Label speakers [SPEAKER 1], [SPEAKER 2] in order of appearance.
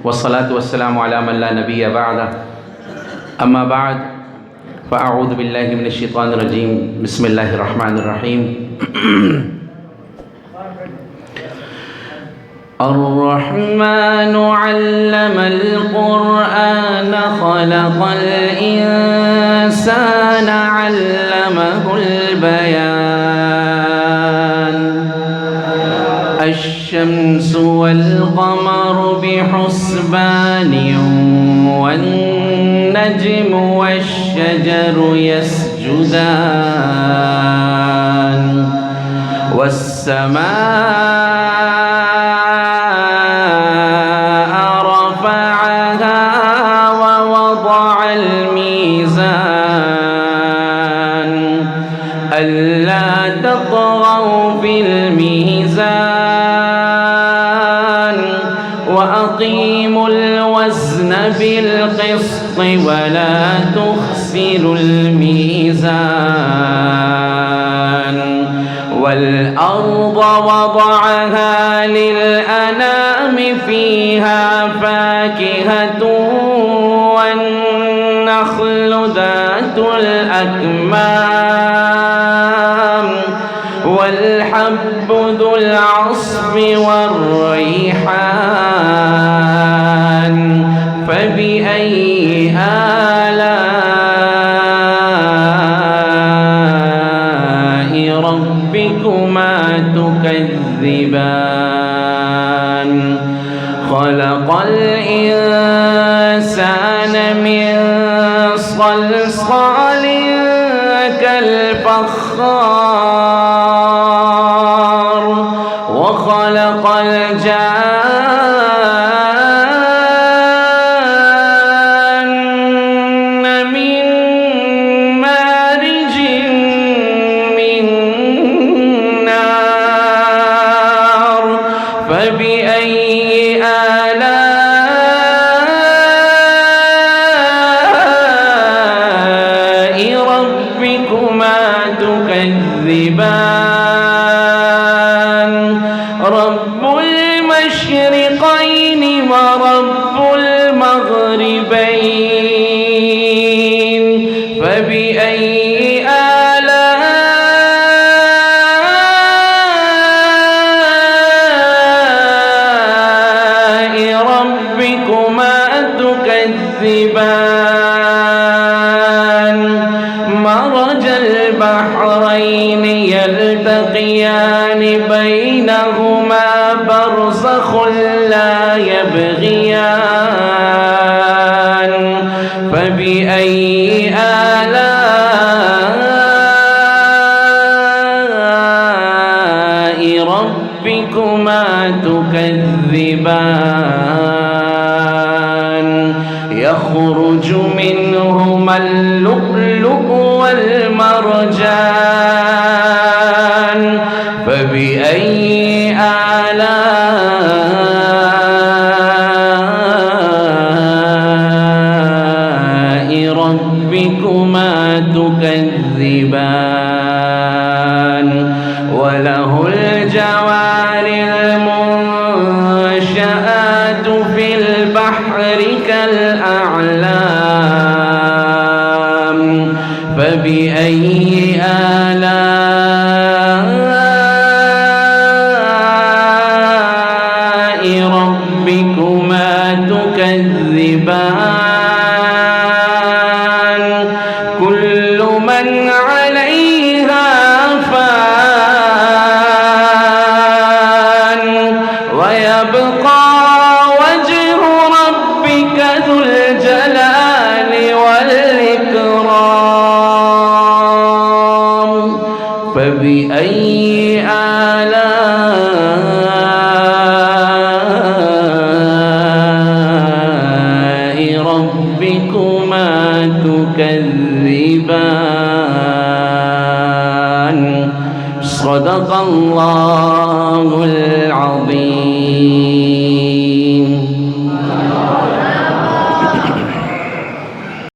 [SPEAKER 1] والصلاة والسلام على من لا نبي بعده أما بعد فأعوذ بالله من الشيطان الرجيم بسم الله الرحمن الرحيم الرحمن علم القرآن خلق الإنسان علمه البيان الشمس والقمر بحسبان والنجم والشجر يسجدان والسماء رفعها ووضع الميزان ألا تطغوا في الميزان وأقيموا الوزن بالقسط ولا تخسروا الميزان والأرض وضعها للأنام فيها فاكهة والنخل ذات الأكمام والحب ذو العصف والريحان فبأي آلاء ربكما تكذبان خلق الإنسان من صلصال كالفخار وخلق الجان من مارج من نار فبأي آلاء ربكما تكذبان رب المشرقين ورب المغربين فبأي آلاء ربكما تكذبان مرج البحرين يلتقيان بينهما برزخ لا يبغيان فبأي آلاء ربكما تكذبان يخرج منهما اللؤلؤ والمرجان فبأي آلاء ربكما تكذبان وله الجوار المنشآت في البحر كالأعلام فبأي آلاء ربكما تكذبان كل من عليها فان ويبقى وجه ربك ذو الجلال والإكرام فبأي آلاء ربكما تكذبان صدق الله العظيم